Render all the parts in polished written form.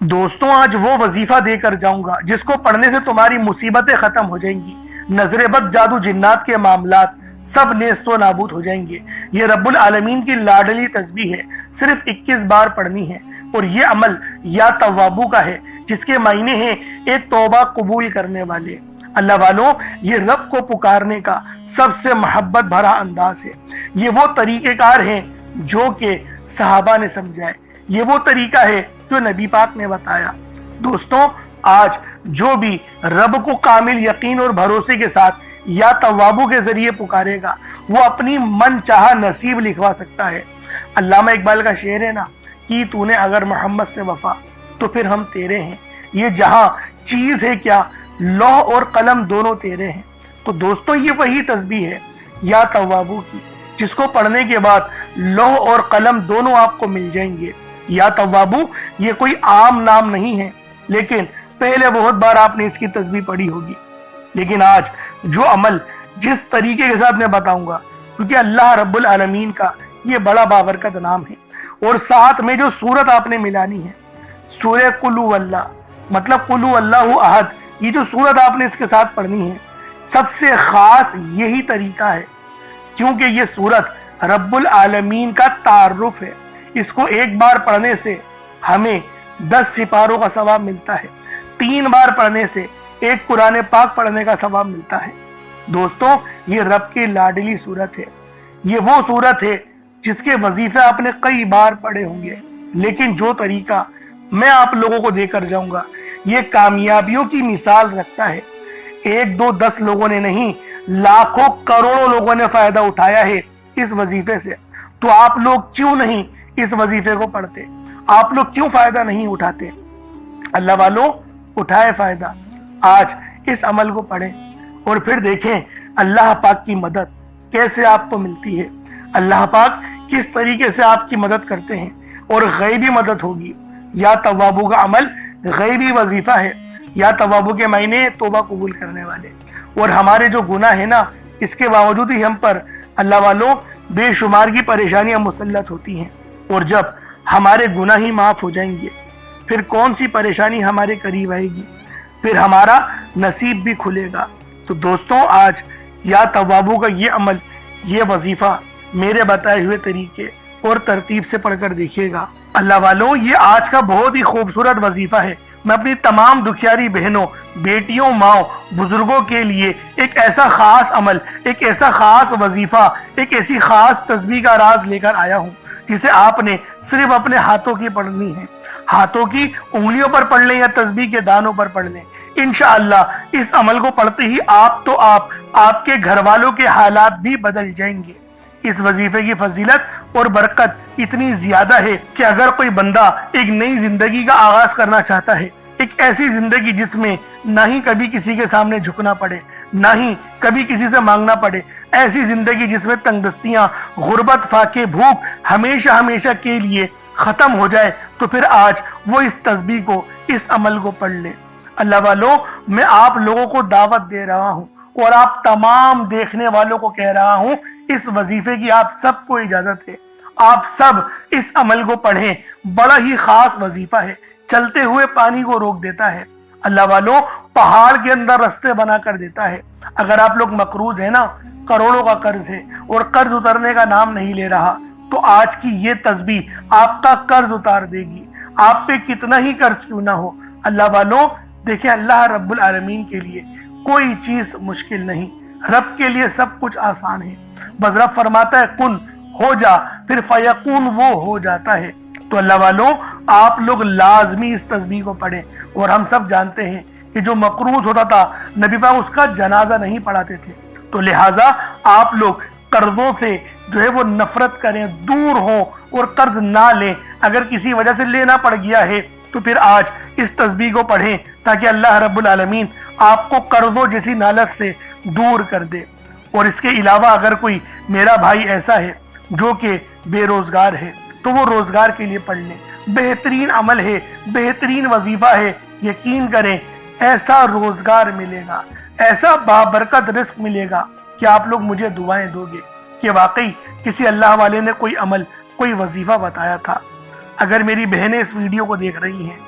दोस्तों, आज वो वजीफा देकर जाऊंगा जिसको पढ़ने से तुम्हारी मुसीबतें खत्म हो जाएंगी, नजरे बद, जादू, जिन्नात के मामलात सब नेस्तो नाबूद हो जाएंगे। ये रब्बुल आलमीन की लाडली तस्बीह है, सिर्फ 21 बार पढ़नी है। और ये अमल या तव्वाबू का है, जिसके मायने हैं एक तौबा कबूल करने वाले। अल्लाह वालों, ये रब को पुकारने का सबसे मोहब्बत भरा अंदाज है। ये वो तरीक़ेकार हैं जो कि सहाबा ने समझाए, ये वो तरीका है जो नबी पाक ने बताया। दोस्तों, आज जो भी रब को कामिल यकीन और भरोसे के साथ या तवाबू के जरिए पुकारेगा, वो अपनी मन चाहा नसीब लिखवा सकता है। अल्लामा इकबाल का शेर है ना कि तूने अगर मोहम्मद से वफा तो फिर हम तेरे हैं। ये जहां चीज है क्या, लौह और कलम दोनों तेरे हैं। तो दोस्तों, ये वही तस्बीह है या तवाबू की, जिसको पढ़ने के बाद लौह और कलम दोनों आपको मिल जाएंगे। या तवाबू ये कोई आम नाम नहीं है, लेकिन पहले बहुत बार आपने इसकी तस्बीह पढ़ी होगी। लेकिन आज जो अमल जिस तरीके के साथ मैं बताऊंगा, क्योंकि अल्लाह रब्बुल आलमीन का ये बड़ा बाबरकत नाम है, और साथ में जो सूरत आपने मिलानी है, सूरह कुल हुवल्लाह, मतलब कुल हुवल्लाहु अहद, ये जो सूरत आपने इसके साथ पढ़नी है, सबसे खास यही तरीका है, क्योंकि ये सूरत रब्बुल आलमीन का तारुफ है। इसको एक बार पढ़ने से हमें 10 सिपारों का सवाब मिलता है, 3 बार पढ़ने से एक कुरान पाक पढ़ने का सवाब मिलता है। दोस्तों, ये रब की लाडली सूरत है। ये वो सूरत है जिसके वजीफे आपने कई बार पढ़े होंगे, लेकिन जो तरीका मैं आप लोगों को देकर जाऊंगा, ये कामयाबियों की मिसाल रखता है। 1, 2, 10 लोगों ने नहीं, लाखों करोड़ों लोगों ने फायदा उठाया है इस वजीफे से। तो आप लोग क्यों नहीं इस वजीफे को पढ़ते? आप लोग क्यों फायदा नहीं उठाते? अल्लाह वालों, उठाए फायदा। आज इस अमल को पढ़ें और फिर देखें अल्लाह पाक की मदद कैसे आपको मिलती है। अल्लाह पाक किस तरीके से आपकी मदद करते हैं, और गैबी मदद होगी। या तवाबू का अमल गैबी वजीफा है। या तवाबू के मायने तौबा कबूल करने वाले। और हमारे जो गुनाह है ना, इसके बावजूद ही हम पर अल्लाह वालों बेशुमार की परेशानियां मुसल्लत होती हैं। और जब हमारे गुनाह ही माफ हो जाएंगे, फिर कौन सी परेशानी हमारे करीब आएगी, फिर हमारा नसीब भी खुलेगा। तो दोस्तों, आज या तवाबू का ये अमल, ये वजीफा मेरे बताए हुए तरीके और तरतीब से पढ़कर देखिएगा। अल्लाह वालों, ये आज का बहुत ही खूबसूरत वजीफा है। मैं अपनी तमाम दुखियारी बहनों, बेटियों, माओ, बुजुर्गों के लिए एक ऐसा खास अमल, एक ऐसा खास वजीफा, एक ऐसी खास तस्बीह का राज लेकर आया हूँ, जिसे आपने सिर्फ अपने हाथों की पढ़नी है। हाथों की उंगलियों पर पढ़ लें या तस्बीह के दानों पर पढ़ लें, इंशाअल्लाह इस अमल को पढ़ते ही आपके घर वालों के हालात भी बदल जाएंगे। इस वजीफे की फजीलत और बरकत इतनी ज्यादा है कि अगर कोई बंदा एक नई जिंदगी का आगाज करना चाहता है, एक ऐसी जिंदगी जिसमें ना ही कभी किसी के सामने झुकना पड़े, ना ही कभी किसी से मांगना पड़े, ऐसी जिंदगी जिसमें तंगदस्तियां, गुर्बत, फाके, भूख हमेशा हमेशा के लिए खत्म हो जाए, तो फिर आज वो इस तस्बीह को, इस अमल को पढ़ ले। अल्लाह वालों, मैं आप लोगों को दावत दे रहा हूँ और आप तमाम देखने वालों को कह रहा हूँ, इस वजीफे की आप सबको इजाजत है। आप सब इस अमल को पढ़ें। बड़ा ही खास वजीफा है, चलते हुए पानी को रोक देता है। अल्लाह वालों, पहाड़ के अंदर रास्ते बना कर देता है। अगर आप लोग मकरूज है ना, करोड़ों का कर्ज है और कर्ज उतरने का नाम नहीं ले रहा, तो आज की ये तस्बीह आपका कर्ज उतार देगी। आप पे कितना ही कर्ज क्यों ना हो। अल्लाह वालों, देखिए, अल्लाह रब्बुल आलमीन के लिए कोई चीज मुश्किल नहीं। रब के लिए सब कुछ आसान है। बस रब फरमाता है कुन, हो जा, फिर फयकून, वो हो जाता है। तो अल्लाह वालों, आप लोग लाजमी इस तस्बीह को पढ़ें। और हम सब जानते हैं कि जो मकरूज होता था, नबी पाक उसका जनाजा नहीं पढ़ाते थे। तो लिहाजा आप लोग कर्जों से जो है वो नफरत करें, दूर हों और कर्ज ना लें। अगर किसी वजह से लेना पड़ गया है, तो फिर आज इस तस्बीह को पढ़ें, ताकि अल्लाह रब्बुल आलमीन आपको कर्जों जैसी नालत से दूर कर दे। और इसके अलावा अगर कोई मेरा भाई ऐसा है जो कि बेरोजगार है, तो वो रोजगार के लिए पढ़ लें। बेहतरीन अमल है, बेहतरीन वजीफा है। यकीन करें, ऐसा रोजगार मिलेगा, ऐसा बाबरकत रिस्क मिलेगा कि आप लोग मुझे दुआएं दोगे कि वाकई किसी अल्लाह वाले ने कोई अमल, कोई वजीफा बताया था। अगर मेरी बहनें इस वीडियो को देख रही हैं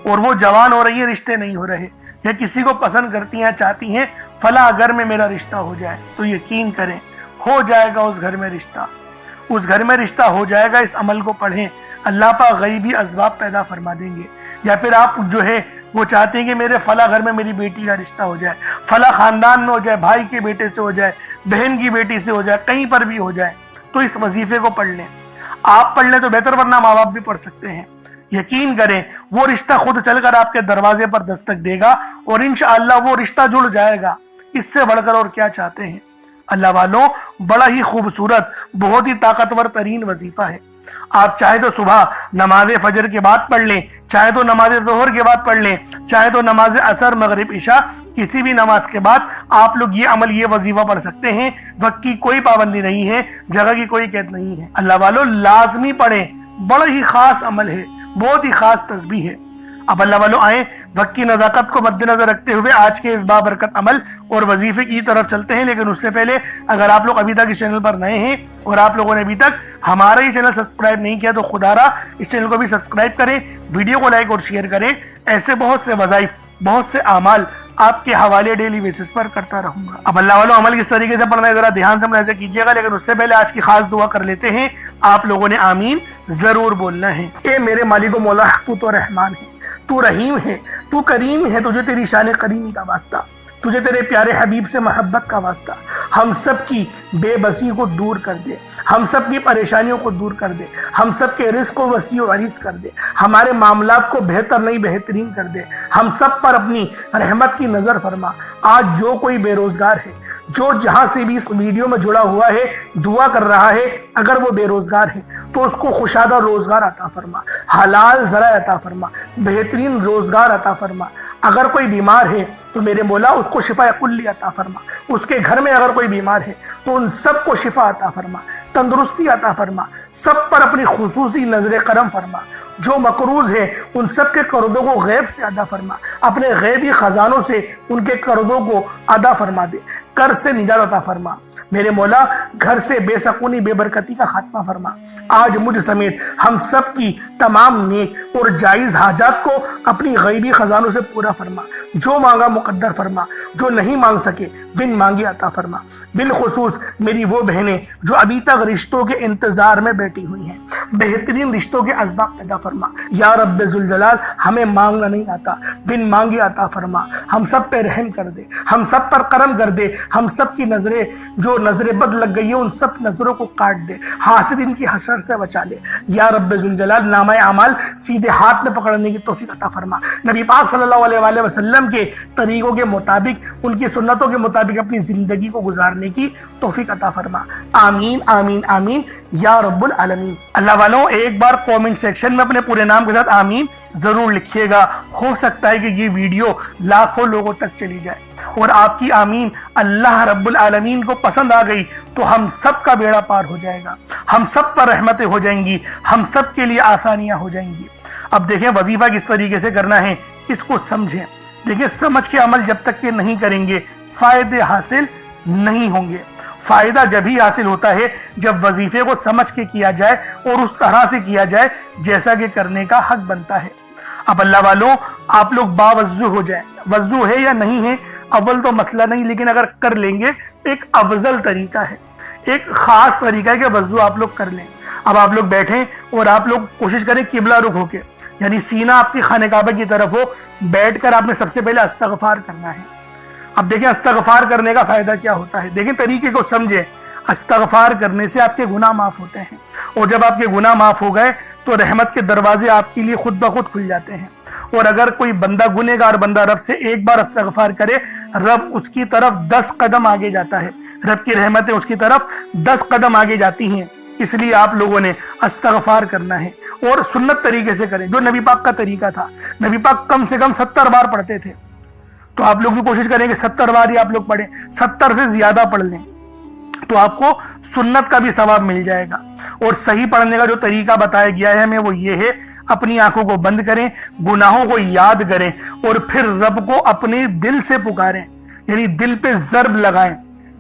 और वो जवान हो रही है, रिश्ते नहीं हो रहे, या किसी को पसंद करती हैं, चाहती हैं फला घर में मेरा रिश्ता हो जाए, तो यकीन करें हो जाएगा उस घर में रिश्ता, उस घर में रिश्ता हो जाएगा। इस अमल को पढ़ें, अल्लाह पाक गैबी असबाब पैदा फरमा देंगे। या फिर आप जो है वो चाहते हैं कि मेरे फला घर में मेरी बेटी का रिश्ता हो जाए, फला खानदान में हो जाए, भाई के बेटे से हो जाए, बहन की बेटी से हो जाए, कहीं पर भी हो जाए, तो इस वजीफे को पढ़ लें। आप पढ़ लें तो बेहतर, वरना माँ बाप भी पढ़ सकते हैं। यकीन करें वो रिश्ता खुद चलकर आपके दरवाजे पर दस्तक देगा और इंशाअल्लाह वो रिश्ता जुड़ जाएगा। इससे बढ़कर और क्या चाहते हैं। अल्लाह वालों, बड़ा ही खूबसूरत, बहुत ही ताकतवर तरीन वजीफा है। आप चाहे तो सुबह नमाज फजर के बाद पढ़ लें, चाहे तो नमाज ज़ोहर के बाद पढ़ लें, चाहे तो नमाज असर मगरिब इशा, किसी भी नमाज के बाद आप लोग ये अमल, ये वजीफा पढ़ सकते हैं। वक्त की कोई पाबंदी नहीं है, जगह की कोई कैद नहीं है। अल्लाह वालों, लाजमी पढ़ें, बड़ा ही खास अमल है, बहुत ही खास तस्बीह है। अब अल्लाह वालों आए, वक्त की नज़ाकत को मद्देनजर रखते हुए आज के इस बाबरकत अमल और वजीफे की तरफ चलते हैं। लेकिन उससे पहले अगर आप लोग अभी तक इस चैनल पर नए हैं और आप लोगों ने अभी तक हमारा ये चैनल सब्सक्राइब नहीं किया, तो खुदारा इस चैनल को भी सब्सक्राइब करें, वीडियो को लाइक और शेयर करें। ऐसे बहुत से वज़ाइफ, बहुत से अमाल आपके हवाले डेली बेसिस पर करता रहूंगा। अब अल्लाह वालों, अमल किस तरीके से पढ़ना है जरा ध्यान से मुलाहिज़ा कीजिएगा। लेकिन उससे पहले आज की खास दुआ कर लेते हैं। आप लोगों ने आमीन जरूर बोलना है। ए मेरे मालिक मौला, तू तो रहमान है, तू रहीम है, तू करीम है, तुझे तेरी शान करीमी का वास्ता, तुझे तेरे प्यारे हबीब से मोहब्बत का वास्ता। हम सब की बेबसी को दूर कर दे, हम सब की परेशानियों को दूर कर दे, हम सब के रिस्क को वसी और अरीज कर दे, हमारे मामलात को बेहतर नहीं बेहतरीन कर दे। हम सब पर अपनी रहमत की नज़र फरमा। आज जो कोई बेरोजगार है, जो जहां से भी इस वीडियो में जुड़ा हुआ है, दुआ कर रहा है, अगर वो बेरोजगार है तो उसको खुशादा रोजगार अता फरमा, हलाल ज़रा अता फरमा, बेहतरीन रोजगार अता फरमा। अगर कोई बीमार है तो मेरे मौला उसको शिफा कुल्ली अता फरमा। उसके घर में अगर कोई बीमार है तो उन सबको शिफा अता फरमा, तंदुरुस्ती अता फरमा। सब पर अपनी खुसूसी नजर करम फरमा। जो मकरूज है उन सब के कर्जों को गैब से अदा फरमा, अपने गैबी खजानों से उनके कर्जों को अदा फरमा दे, कर्ज से निजात अता फरमा। मेरे मौला, घर से बेसकूनी बेबरकती का खात्मा फरमा। आज मुझ समेत हम सब की तमाम नेक और जायज़ हाजात को अपनी गैबी खजानों से पूरा फरमा। जो मांगा मुकद्दर फरमा, जो नहीं मांग सके बिन मांगे अता फरमा। बिलखुसूस मेरी वो बहनें जो अभी तक रिश्तों के इंतजार में बैठी हुई हैं, बेहतरीन रिश्तों के असबाब पैदा फरमा। या रब्बे जुल जलाल, हमें मांगना नहीं आता, बिन मांगे अता फरमा। हम सब पे रहम कर दे, हम सब पर करम कर दे। हम सब की नजरें जो नजरें बद लग गई है, उन सब नजरों को काट दे, हासिदीन की हसर से बचा ले। या रब्बे जुल जलाल, नामा अमाल सीधे हाथ में पकड़ने की तौफीक अता फरमा। नबी पाक सल्लल्लाहु अलैहि वसल्लम के तरीकों के मुताबिक, उनकी सुन्नतों के मुताबिक अपनी जिंदगी को गुजारने की तौफीक अता फरमा। आमीन आमीन आमीन या रब्बुल आलमीन। अल्लाह वालों, एक बार कमेंट सेक्शन में अपने पूरे नाम के साथ आमीन जरूर लिखिएगा। हो सकता है कि ये वीडियो लाखों लोगों तक चली जाए और आपकी आमीन अल्लाह रब्बुल आलमीन को पसंद आ गई तो हम सब का बेड़ा पार हो जाएगा, हम सब पर रहमतें हो जाएंगी, हम सब के लिए आसानियां हो जाएंगी। अब देखें वजीफा किस तरीके से करना है, इसको समझें। देखिए, समझ के अमल जब तक के नहीं करेंगे फायदे हासिल नहीं होंगे। फायदा जब ही हासिल होता है जब वजीफे को समझ के किया जाए और उस तरह से किया जाए जैसा कि करने का हक बनता है। अब अल्लाह वालों, आप लोग बावजू हो जाए, वजू है या नहीं है अव्वल तो मसला नहीं, लेकिन अगर कर लेंगे एक अफजल तरीका है, एक खास तरीका है कि वजू आप लोग कर लें। अब आप लोग बैठें और आप लोग कोशिश करें किबला रुख होके, यानी सीना आपकी खाने काबा की तरफ हो। बैठकर आपने सबसे पहले अस्तगफार करना है। अब देखें अस्तगफार करने का फायदा क्या होता है, देखें तरीके को समझें। अस्तगफार करने से आपके गुनाह माफ होते हैं और जब आपके गुनाह माफ हो गए तो रहमत के दरवाजे आपके लिए खुद ब खुद खुल जाते हैं। और अगर कोई बंदा गुनहगार बंदा रब से एक बार अस्तगफार करे, रब उसकी तरफ 10 कदम आगे जाता है, रब की रहमतें उसकी तरफ 10 कदम आगे जाती हैं। इसलिए आप लोगों ने अस्तगफार करना है और सुन्नत तरीके से करें, जो नबी पाक का तरीका था। नबी पाक कम से कम 70 बार पढ़ते थे, तो आप लोग भी कोशिश करें कि 70 बार ही आप लोग पढ़ें, 70 से ज्यादा पढ़ लें तो आपको सुन्नत का भी सवाब मिल जाएगा। और सही पढ़ने का जो तरीका बताया गया है हमें वो ये है, अपनी आंखों को बंद करें, गुनाहों को याद करें और फिर रब को अपने दिल से पुकारें, यानी दिल पे ज़र्ब लगाएं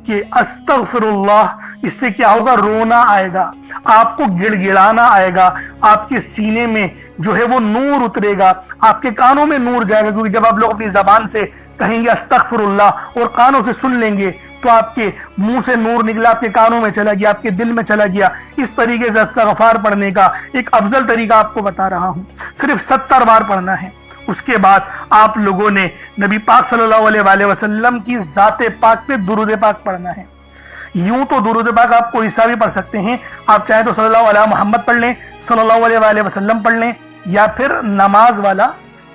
कि अस्तगफिरुल्लाह اس سے کیا ہوگا؟ رونا آئے گا، آپ کو گڑ گڑانا آئے گا، آپ کے سینے میں جو ہے وہ نور اترے گا، آپ کے کانوں میں نور جائے گا، کیونکہ جب آپ لوگ اپنی زبان سے کہیں گے استغفر اللہ اور کانوں سے سن لیں گے تو آپ کے منہ سے نور نکلا، آپ کے کانوں میں چلا گیا، آپ کے دل میں چلا گیا۔ اس طریقے سے استغفار پڑھنے کا ایک افضل طریقہ آپ کو بتا رہا ہوں، صرف 70 بار پڑھنا ہے۔ اس کے بعد آپ لوگوں نے نبی پاک صلی اللہ علیہ وآلہ وسلم کی ذات پاک پہ درود پاک پڑھنا ہے۔ یوں تو درود پاک آپ کوئی سا بھی پڑھ سکتے ہیں، آپ چاہیں تو صلی اللہ علیہ محمد پڑھ لیں، صلی اللہ علیہ وآلہ وسلم پڑھ لیں، یا پھر نماز والا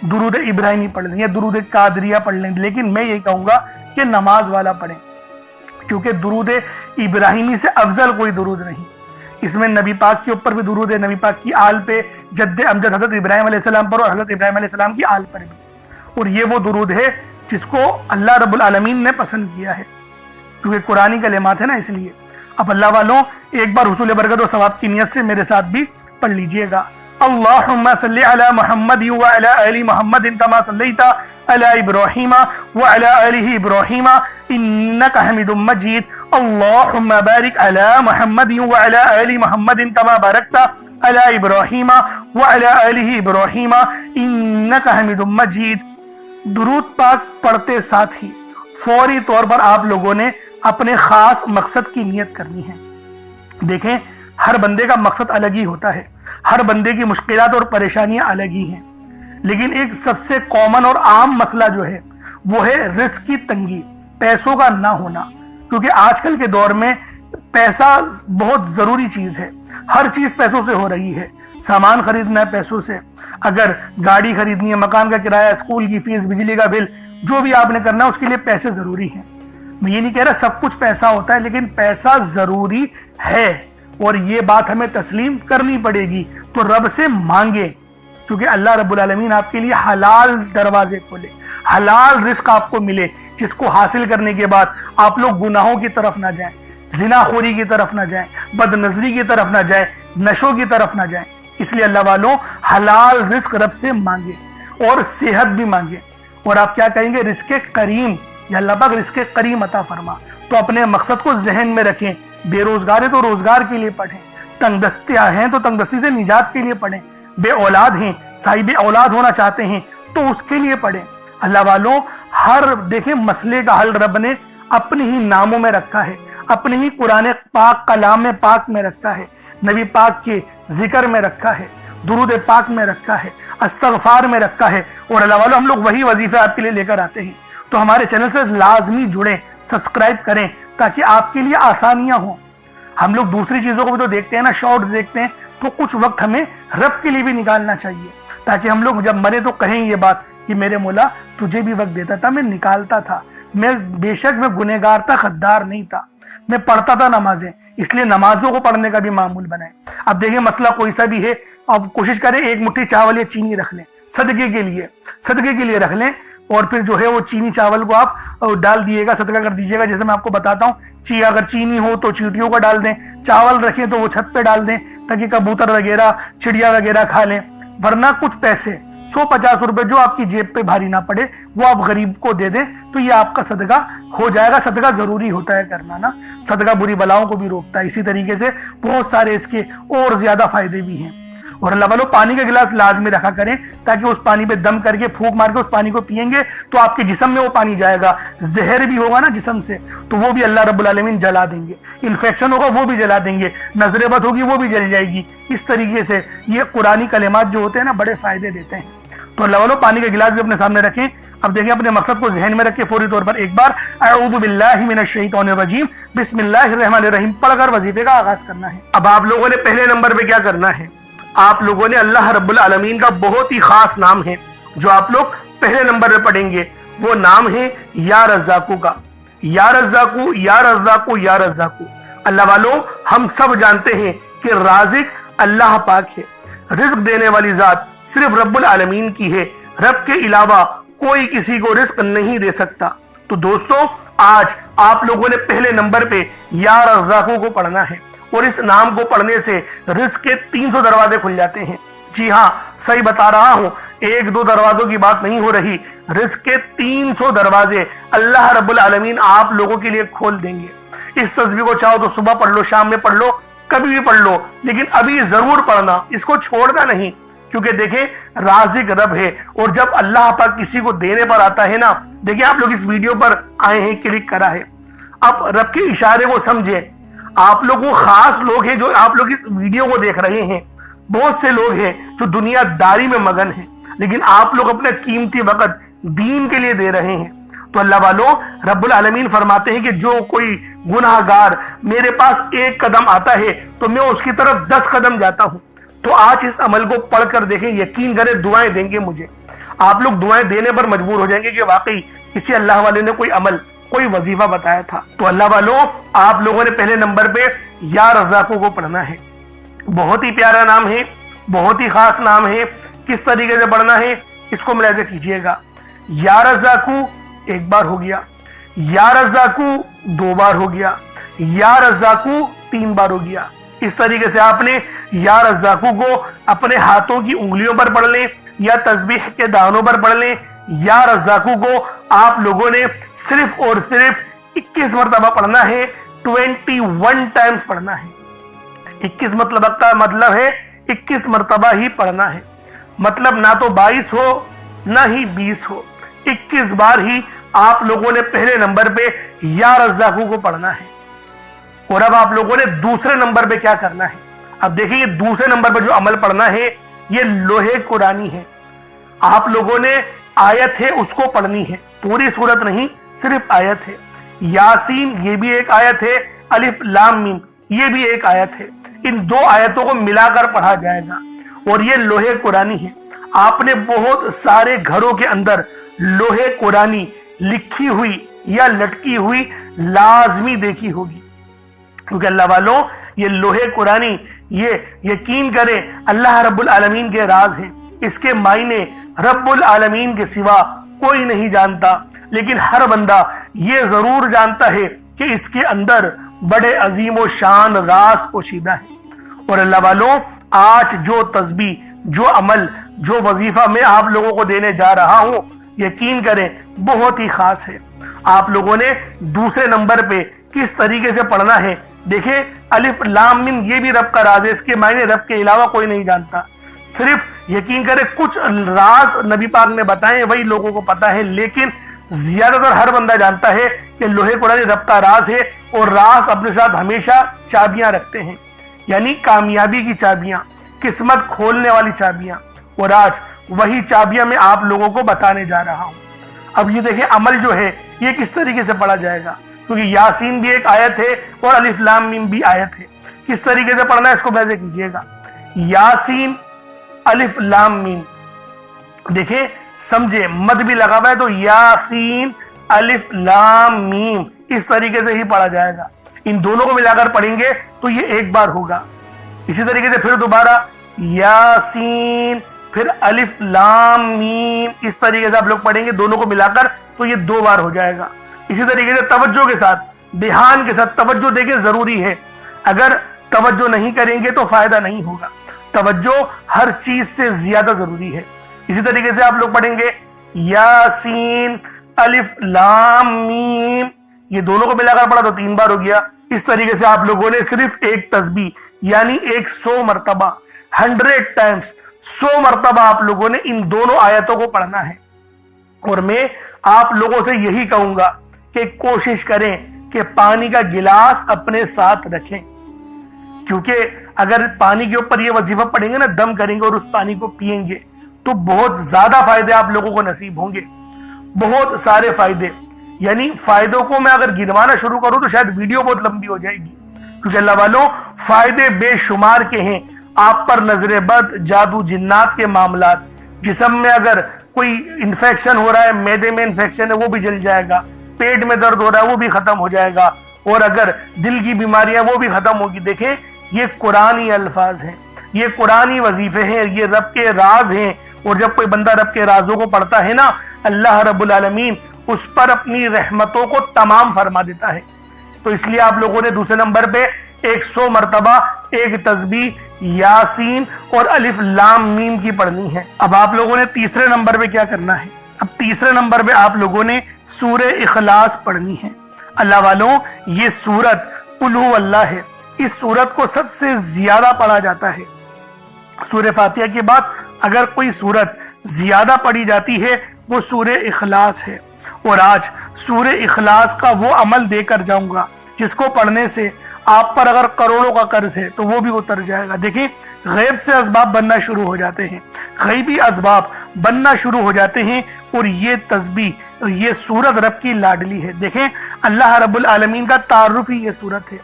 درود ابراہیمی پڑھ لیں یا درود قادریہ پڑھ لیں، لیکن میں یہ کہوں گا کہ نماز والا پڑھیں، کیونکہ درود ابراہیمی سے افضل کوئی درود نہیں۔ اس میں نبی پاک کے اوپر بھی درود ہے، نبی پاک کی آل پہ، جد امجد حضرت ابراہیم علیہ السلام پر اور حضرت ابراہیم علیہ السلام کی آل پر بھی، اور یہ وہ درود ہے جس کو اللہ رب العالمین نے پسند کیا ہے، کیونکہ قرآنی کلمات ہے نا، اس لیے۔ اب اللہ والوں ایک بار حصول برکت و ثواب کی نیت سے میرے ساتھ بھی پڑھ لیجئے گا۔ اللہم صلی علی محمد وعلی آل محمد کما صلیت علی ابراہیم وعلی آل ابراہیم انک حمید مجید۔ اللہم بارک علی محمد وعلی آل محمد کما بارکت علی ابراہیم وعلی آل ابراہیم انک حمید مجید۔ درود پاک پڑھتے ساتھ ہی فوری طور پر آپ لوگوں نے اپنے خاص مقصد کی نیت کرنی ہے۔ دیکھیں، ہر بندے کا مقصد الگ ہی ہوتا ہے، ہر بندے کی مشکلات اور پریشانیاں الگ ہی ہیں، لیکن ایک سب سے کامن اور عام مسئلہ جو ہے وہ ہے رزق کی تنگی، پیسوں کا نہ ہونا، کیونکہ آج کل کے دور میں پیسہ بہت ضروری چیز ہے، ہر چیز پیسوں سے ہو رہی ہے، سامان خریدنا ہے پیسوں سے، اگر گاڑی خریدنی ہے، مکان کا کرایہ، اسکول کی فیس، بجلی کا بل، جو بھی آپ نے کرنا ہے اس کے لیے پیسے ضروری ہیں۔ میں یہ نہیں کہہ رہا سب کچھ پیسہ ہوتا ہے، لیکن پیسہ ضروری ہے، اور یہ بات ہمیں تسلیم کرنی پڑے گی، تو رب سے مانگے، کیونکہ اللہ رب العالمین آپ کے لیے حلال دروازے کھولے، حلال رزق آپ کو ملے، جس کو حاصل کرنے کے بعد آپ لوگ گناہوں کی طرف نہ جائیں، زنا خوری کی طرف نہ جائیں، بد نظری کی طرف نہ جائیں، نشوں کی طرف نہ جائیں۔ اس لیے اللہ والوں حلال رزق رب سے مانگے اور صحت بھی مانگے، اور آپ کیا کہیں گے؟ رزق کریم، یا اللہ پاک رزق کریم عطا فرما۔ تو اپنے مقصد کو ذہن میں رکھیں، بے روزگار ہے تو روزگار کے لیے پڑھیں، تنگ دستیاں ہیں تو تنگ دستی سے نجات کے لیے پڑھیں، بے اولاد ہیں، صاحب اولاد ہونا چاہتے ہیں تو اس کے لیے پڑھیں۔ اللہ والوں ہر دیکھیں مسئلے کا حل رب نے اپنے ہی ناموں میں رکھا ہے، اپنے ہی قرآن پاک کلام پاک میں رکھا ہے، نبی پاک کے ذکر میں رکھا ہے، درود پاک میں رکھا ہے، استغفار میں رکھا ہے، اور اللہ والوں ہم لوگ وہی وظیفے آپ کے لیے لے کر آتے ہیں۔ تو ہمارے چینل سے لازمی جڑیں، سبسکرائب کریں، تاکہ آپ کے لیے آسانیاں ہوں۔ ہم لوگ دوسری چیزوں کو بھی تو دیکھتے ہیں نا، شارٹس دیکھتے ہیں، تو کچھ وقت ہمیں رب کے لیے بھی نکالنا چاہیے، تاکہ ہم لوگ جب مرے تو کہیں یہ بات کہ میرے مولا تجھے بھی وقت دیتا تھا، میں نکالتا تھا، میں بے شک میں گنہگار تھا، غدار نہیں تھا، میں پڑھتا تھا نمازیں، اس لیے نمازوں کو پڑھنے کا بھی معمول بنائیں۔ اب دیکھیں مسئلہ کوئی سا بھی ہے، اب کوشش کریں ایک مٹھی چاول یا چینی رکھ لیں، صدقے کے لیے رکھ لیں، اور پھر جو ہے وہ چینی چاول کو آپ ڈال دیے گا، صدقہ کر دیجیے گا۔ جیسے میں آپ کو بتاتا ہوں، اگر چینی ہو تو چیونٹیوں کو ڈال دیں، چاول رکھیں تو وہ چھت پہ ڈال دیں تاکہ کبوتر وغیرہ چڑیا وغیرہ کھا لیں، ورنہ کچھ پیسے 150 روپے جو آپ کی جیب پہ بھاری نہ پڑے وہ آپ غریب کو دے دیں، تو یہ آپ کا صدقہ ہو جائے گا۔ صدقہ ضروری ہوتا ہے کرنا نا، صدقہ بری بلاؤں کو بھی روکتا ہے، اسی طریقے سے بہت سارے اس کے اور زیادہ فائدے بھی ہیں۔ اور اللہ والوں پانی کا گلاس لازمی رکھا کریں، تاکہ اس پانی پہ دم کر کے پھونک مار کے اس پانی کو پئیں گے تو آپ کے جسم میں وہ پانی جائے گا، زہر بھی ہوگا نا جسم سے تو وہ بھی اللہ رب العالمین جلا دیں گے، انفیکشن ہوگا وہ بھی جلا دیں گے، نظر بد ہوگی وہ بھی جل جائے گی۔ اس طریقے سے یہ قرآنی کلمات جو ہوتے ہیں نا بڑے فائدے دیتے ہیں۔ تو اللہ والوں پانی کا گلاس بھی اپنے سامنے رکھیں۔ اب دیکھیں اپنے مقصد کو ذہن میں رکھ کے فوری طور پر ایک بار اعوذ باللہ من الشیطان الرجیم بسم اللہ الرحمن الرحیم پڑھ کر وظیفے کا آغاز کرنا ہے۔ اب آپ لوگوں نے پہلے نمبر پہ کیا کرنا ہے؟ آپ لوگوں نے اللہ رب العالمین کا بہت ہی خاص نام ہے جو آپ لوگ پہلے نمبر پہ پڑھیں گے، وہ نام ہے یا رزاقو کا۔ یا رزاقو یا رزاقو یا رزاقو۔ اللہ والوں ہم سب جانتے ہیں کہ رازق اللہ پاک ہے، رزق دینے والی ذات صرف رب العالمین کی ہے، رب کے علاوہ کوئی کسی کو رزق نہیں دے سکتا۔ تو دوستو آج آپ لوگوں نے پہلے نمبر پہ یا رزاقو کو پڑھنا ہے، اور اس نام کو پڑھنے سے رزق کے 300 دروازے کھل جاتے ہیں۔ جی ہاں صحیح بتا رہا ہوں، 1-2 دروازوں کی بات نہیں ہو رہی، رزق کے 300 دروازے اللہ رب العالمین آپ لوگوں کے لیے کھول دیں گے۔ इस तस्बीह को चाहो तो सुबह पढ़ लो, शाम में पढ़ लो, कभी भी पढ़ लो, लेकिन अभी जरूर पढ़ना, इसको छोड़ना नहीं, क्योंकि देखें राज़िक रब है। और जब अल्लाह पाक किसी को देने पर आता है ना, देखिए आप लोग इस वीडियो पर आए हैं, क्लिक करा है, आप रब के इशारे को समझे। आप लोगों खास लोग हैं जो आप लोग इस वीडियो को देख रहे हैं, बहुत से लोग हैं जो दुनियादारी में मगन हैं, लेकिन आप लोग अपना कीमती वक्त दीन के लिए दे रहे हैं। तो अल्लाह वालों, रब्बुल आलमीन फरमाते हैं कि जो कोई गुनाहगार मेरे पास एक कदम आता है तो मैं उसकी तरफ 10 कदम जाता हूं। तो आज इस अमल को पढ़कर देखें, यकीन करें दुआएं देंगे मुझे, आप लोग दुआएं देने पर मजबूर हो जाएंगे कि वाकई किसी अल्लाह वाले ने कोई अमल, कोई वजीफा बताया था। तो अल्लाह वालों, आप लोगों ने पहले नंबर पे या रज़ाकू को पढ़ना है। बहुत ही प्यारा नाम है, बहुत ही खास नाम है। किस तरीके से पढ़ना है इसको मुलाहिज़ा कीजिएगा। या रज़ाकू एक बार हो गया, या रज़ाकू 2 बार हो गया, या रज़ाकू 3 बार हो गया। इस तरीके से आपने या रज़ाकू को अपने हाथों की उंगलियों पर पढ़ लें या तस्बीह के दानों पर पढ़ लें। या रज़ाकू को आप लोगों ने सिर्फ और सिर्फ 21 मरतबा पढ़ना है, 21 टाइम्स पढ़ना है। 21 मतलब का मतलब है 21 मरतबा ही पढ़ना है, मतलब ना तो 22 हो ना ही 20 हो, 21 बार ही आप लोगों ने पहले नंबर पे या रज़ाकू को पढ़ना है। और अब आप लोगों ने दूसरे नंबर पे क्या करना है, अब देखिए ये दूसरे नंबर पे जो अमल पढ़ना है ये लोहे कुरानी है। आप लोगों ने आयत है उसको पढ़नी है, पूरी सूरत नहीं, सिर्फ आयत है। यासीन ये भी एक आयत है, अलिफ लाम मीम ये भी एक आयत है। इन 2 आयतों को मिलाकर पढ़ा जाएगा और ये लोहे कुरानी है। आपने बहुत सारे घरों के अंदर लोहे कुरानी लिखी हुई या लटकी हुई लाजमी देखी होगी, क्योंकि अल्लाह वालों ये लोहे कुरानी, ये यकीन करें अल्लाह रब्बुल आलमीन के राज है। इसके मायने रब्बुल आलमीन के सिवा कोई नहीं जानता, लेकिन हर बंदा ये जरूर जानता है कि इसके अंदर बड़े अजीम व शान राज पोशीदा है। और अल्लाह वालों, आज जो तस्बीह, जो अमल, जो वजीफा मैं आप लोगों को देने जा रहा हूं, यकीन करें बहुत ही खास है। आप लोगों ने दूसरे नंबर पे किस तरीके से पढ़ना है, देखिए अलिफ लाम मीम ये भी रब का राज है, इसके मायने रब के अलावा कोई नहीं जानता। सिर्फ यकीन करें कुछ राज नबी पाक ने बताए वही लोगों को पता है, लेकिन ज्यादातर हर बंदा जानता है कि लोहे कुरानी रब का राज है। और राज अपने साथ हमेशा चाबियां रखते हैं, यानी कामयाबी की चाबियां, किस्मत खोलने वाली चाबियां। और आज वही चाबियां मैं आप लोगों को बताने जा रहा हूं। अब ये देखिए अमल जो है ये किस तरीके से पढ़ा जाएगा, क्योंकि यासीन भी एक आयत है और अलिफ लाम मीम भी आयत है। किस तरीके से पढ़ना है इसको मैसे कीजिएगा। यासीन अलिफ लाम मीम, देखिए समझे, मद भी लगा हुआ है तो यासीन अलिफ लाम मीम इस तरीके से ही पढ़ा जाएगा। इन दोनों को मिलाकर पढ़ेंगे तो ये एक बार होगा। इसी तरीके से फिर दोबारा यासीन फिर अलिफ लाम मीम, इस तरीके से आप लोग पढ़ेंगे दोनों को मिलाकर तो ये 2 बार हो जाएगा। इसी तरीके से तवज्जो के साथ, ध्यान के साथ, तवज्जो देखिए जरूरी है, अगर तवज्जो नहीं करेंगे तो फायदा नहीं होगा। तवज्जो हर चीज से ज्यादा जरूरी है। इसी तरीके से आप लोग पढ़ेंगे यासीन अलिफ लाम मीम, ये दोनों को मिलाकर पढ़ा तो 3 बार हो गया। इस तरीके से आप लोगों ने सिर्फ एक तस्बीह यानी 100 मरतबा, 100 टाइम्स, 100 मरतबा आप लोगों ने इन दोनों आयतों को पढ़ना है। और मैं आप लोगों से यही कहूंगा कि कोशिश करें कि पानी का गिलास अपने साथ रखें, क्योंकि अगर पानी के ऊपर ये वजीफा पढ़ेंगे ना, दम करेंगे और उस पानी को पिएंगे तो बहुत ज्यादा फायदे आप लोगों को नसीब होंगे, बहुत सारे फायदे। यानी फायदों को मैं अगर गिनवाना शुरू करूं तो शायद वीडियो बहुत लंबी हो जाएगी, क्योंकि अल्लाह वालों फायदे बेशुमार के हैं। आप पर नजर बद, जादू, जिन्नात के मामलात, जिस्म में अगर कोई इन्फेक्शन हो रहा है, मैदे में इन्फेक्शन है वो भी जल जाएगा, पेट में दर्द हो रहा है वो भी खत्म हो जाएगा, और अगर दिल की बीमारियां वो भी खत्म होगी। देखें ये कुरानी अल्फाज हैं, ये कुरानी वजीफे हैं, ये रब के राज हैं। और जब कोई बंदा रब के राजों को पढ़ता है ना, अल्लाह रब्बुल आलमीन उस पर अपनी रहमतों को तमाम फरमा देता है। तो इसलिए आप लोगों ने दूसरे नंबर पे 100 मरतबा एक तस्बीह यासीन और अलिफ लाम मीम की पढ़नी है। अब आप लोगों ने तीसरे नंबर पे क्या करना है, अब तीसरे नंबर पे आप लोगों ने सूरह इखलास पढ़नी है। अल्लाह वालों, ये सूरत कुल हु अल्लाह है। इस सूरत को सबसे ज्यादा पढ़ा जाता है। सूरह फातिहा के बाद अगर कोई सूरत ज्यादा पढ़ी जाती है वो सूरह इखलास है। और आज सूरह इखलास का वो अमल देकर जाऊंगा जिसको पढ़ने से आप पर अगर करोड़ों का कर्ज है तो वो भी उतर जाएगा। देखिए, गैब से असबाब बनना शुरू हो जाते हैं, गैबी असबाब बनना शुरू हो जाते हैं। और ये तस्बीह, ये सूरत रब की लाडली है। देखें, अल्लाह रब्बुल आलमीन का तारुफ ही ये सूरत है।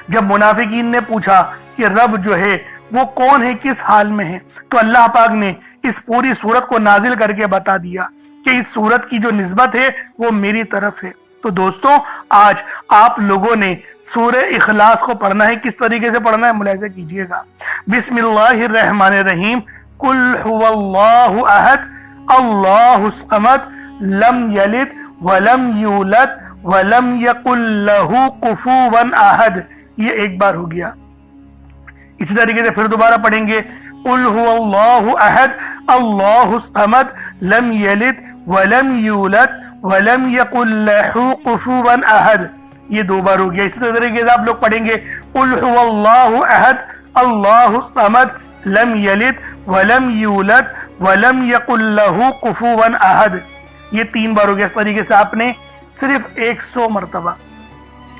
जब मुनाफिकीन ने पूछा कि रब जो है वो कौन है, किस हाल में है, तो अल्लाह पाक ने इस पूरी सूरत को नाजिल करके बता दिया कि इस सूरत की जो निस्बत है वो मेरी तरफ है। तो दोस्तों, आज आप लोगों ने सूरह इखलास को पढ़ना है। किस तरीके से पढ़ना है मुलाहिज़ा कीजिएगा। बिस्मिल्लाहिर्रहमानिर्रहीम। कुल हुवल्लाहु अहद अल्लाहुस समद लम यलिद वलम यूलद वलम यकुल लहू कुफुवन अहद। ये एक बार हो गया। इसी तरीके से फिर दोबारा पढ़ेंगे। कुल हुवल्लाहु अहद अल्लाहुस समद लम यलिद वलम यूलद वलम यकुल लहू कुफुवन अहद। ये दो बार हो गया। इसी तरीके से आप लोग पढ़ेंगे। कुल हुवल्लाहु अहद अल्लाहुस समद लम यलिद वलम यूलद वलम यकुल लहू कुफुवन अहद। ये 3 बार हो गया। इस तरीके से आपने सिर्फ 100 मरतबा,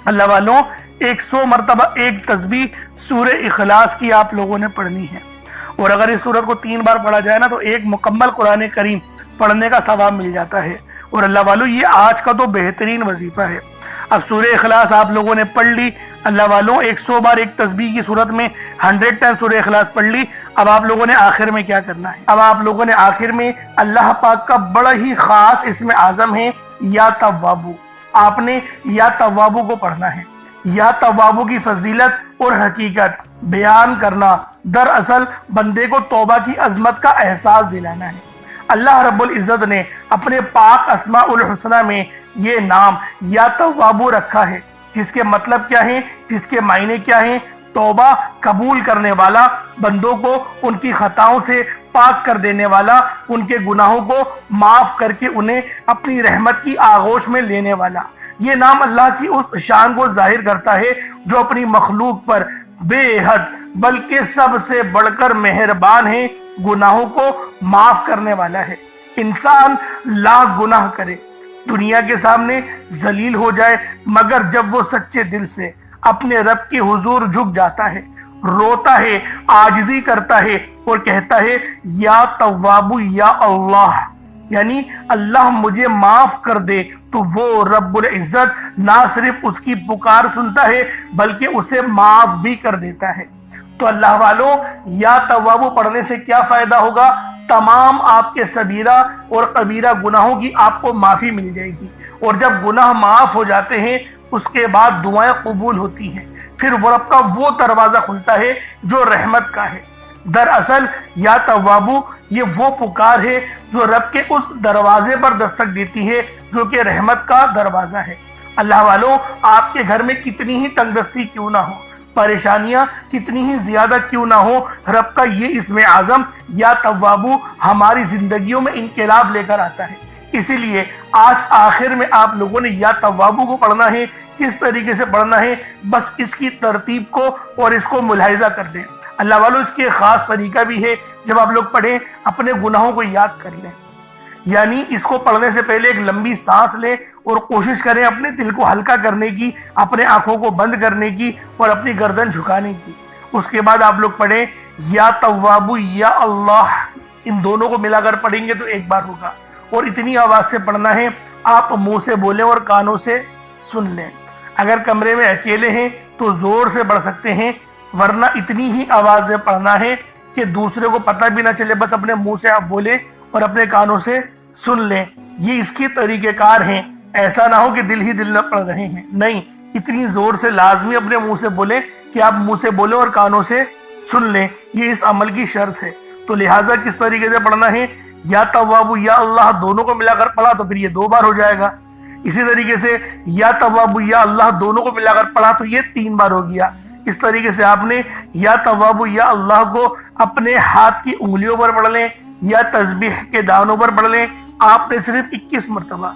अल्लाह वालों, 100 मरतबा एक तस्बीह सूरह इखलास की आप लोगों ने पढ़नी है। और अगर इस सूरत को 3 बार पढ़ा जाए ना तो एक मुकम्मल कुरान करीम पढ़ने का सवाब मिल जाता है। और अल्लाह वालों, ये आज का तो बेहतरीन वजीफा है। अब सूरह इखलास आप लोगों ने पढ़ ली, अल्लाह वालों, 100 बार एक तस्बीह की सूरत में 100 टाइम सूरह इखलास पढ़ ली। अब आप लोगों ने आखिर में क्या करना है? अब आप लोगों ने आखिर में अल्लाह पाक का बड़ा ही खास इसमें आजम है या तव्वाबू। आपने या तव्वाबू को पढ़ना है। या तव्वाबू की फजीलत और हकीकत बयान करना, दरअसल बंदे को तौबा की अजमत का एहसास दिलाना है। अल्लाह रब्बुल इज़्ज़त ने अपने पाक अस्माउल हुस्ना में ये नाम या तव्वाबू रखा है, जिसके मतलब क्या है, जिसके मायने क्या है? तौबा कबूल करने वाला, बंदों को उनकी खताओं से पाक कर देने वाला, उनके गुनाहों को माफ करके उन्हें अपनी रहमत की आगोश में लेने वाला। ये नाम अल्लाह की उस शान को जाहिर करता है जो अपनी मखलूक पर बेहद बल्कि सबसे बढ़कर मेहरबान है, गुनाहों को माफ करने वाला है। इंसान लाख गुनाह करे, दुनिया के सामने जलील हो जाए, मगर जब वो सच्चे दिल से अपने रब के हुजूर झुक जाता है, रोता है, आजिज़ी करता है और कहता है या तव्वाबू या अल्लाह, यानी अल्लाह मुझे माफ कर दे, तो वो रब्बुल इज्जत ना सिर्फ उसकी पुकार सुनता है बल्कि उसे माफ भी कर देता है। तो अल्लाह वालों, या तव्वाबू पढ़ने से क्या फायदा होगा? तमाम आपके सबीरा और कबीरा गुनाहों की आपको माफी मिल जाएगी। और जब गुनाह माफ हो जाते हैं उसके बाद दुआएं कबूल होती हैं। फिर वो रब का वो दरवाजा खुलता है जो रहमत का है। दरअसल या तव्वाबू ये वो पुकार है जो रब के उस दरवाजे पर दस्तक देती है जो कि रहमत का दरवाजा है। अल्लाह वालों, आपके घर में कितनी ही तंगदस्ती क्यों ना हो, परेशानियां कितनी ही ज्यादा क्यों ना हो, रब का ये इसमें आजम या तव्वाबू हमारी जिंदगियों में इनकलाब लेकर आता है। इसीलिए आज आखिर में आप लोगों ने या तव्वाबू को पढ़ना है। किस तरीके से पढ़ना है, बस इसकी तरतीब को और इसको मुलाहिजा कर लें। अल्लाह वालों, इसके खास तरीका भी है। जब आप लोग पढ़ें अपने गुनाहों को याद कर लें, यानी इसको पढ़ने से पहले एक लंबी सांस लें और कोशिश करें अपने दिल को हल्का करने की, अपने आंखों को बंद करने की और अपनी गर्दन झुकाने की। उसके बाद आप लोग पढ़ें या तव्वाबू या अल्लाह। इन दोनों को मिलाकर पढ़ेंगे तो एक बार होगा। और इतनी आवाज से पढ़ना है, आप मुंह से बोलें और कानों से सुन लें। अगर कमरे में अकेले हैं तो जोर से पढ़ सकते हैं, वरना इतनी ही आवाज में पढ़ना है कि दूसरे को पता भी ना चले, बस अपने मुंह से आप बोले और अपने कानों से सुन लें। ये इसके तरीकेकार हैं। ऐसा ना हो कि दिल ही दिल न पढ़ रहे हैं, नहीं, इतनी जोर से लाजमी अपने मुंह से बोले कि आप मुंह से बोले और कानों से सुन लें। ये इस अमल की शर्त है। तो लिहाजा किस तरीके से पढ़ना है, या तव्वाबू या अल्लाह दोनों को मिलाकर पढ़ा तो फिर ये 2 बार हो जाएगा। इसी तरीके से या तव्वाबू या अल्लाह दोनों को मिलाकर पढ़ा तो ये 3 बार हो गया। इस तरीके से आपने या तव्वाबू या अल्लाह को अपने हाथ की उंगलियों पर पढ़ लें या तस्बीह के दानों पर पढ़ लें। आपने सिर्फ 21 मरतबा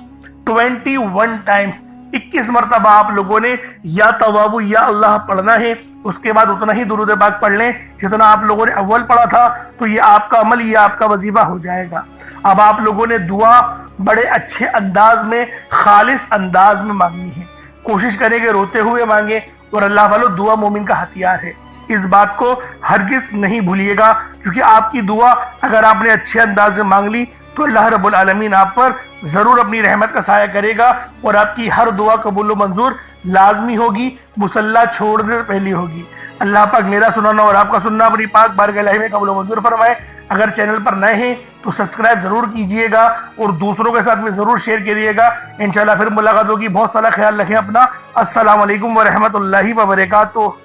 21 टाइम्स 21 मरतबा आप लोगों ने या तवाबु या अल्लाह पढ़ना है। उसके बाद उतना ही दुरूद पाक पढ़ लें जितना आप लोगों ने अव्वल पढ़ा था, तो ये आपका अमल, ये आपका वजीफा हो जाएगा। अब आप लोगों ने दुआ बड़े अच्छे अंदाज में, खालिस अंदाज में मांगनी है। कोशिश करें कि रोते हुए मांगे, और अल्लाह वालों दुआ मोमिन का हथियार है, इस बात को हरगिज नहीं भूलिएगा, क्योंकि आपकी दुआ अगर आपने अच्छे अंदाज में मांग ली तो अल्लाह रब्बुल आलमीन आप पर जरूर अपनी रहमत का साया करेगा और आपकी हर दुआ कबूल मंजूर लाजमी होगी, मुसल्ला छोड़ने से पहले होगी। अल्लाह पाक मेरा सुनाना और आपका सुनना अपनी पाक बारगाह इलाही में कबूल मंजूर फरमाए। अगर चैनल पर नए हैं तो सब्सक्राइब जरूर कीजिएगा और दूसरों के साथ में जरूर शेयर करिएगा। इंशाल्लाह फिर मुलाकात होगी। बहुत सारा ख्याल रखें अपना। अस्सलाम वालेकुम व रहमतुल्लाहि व बरकातुहू।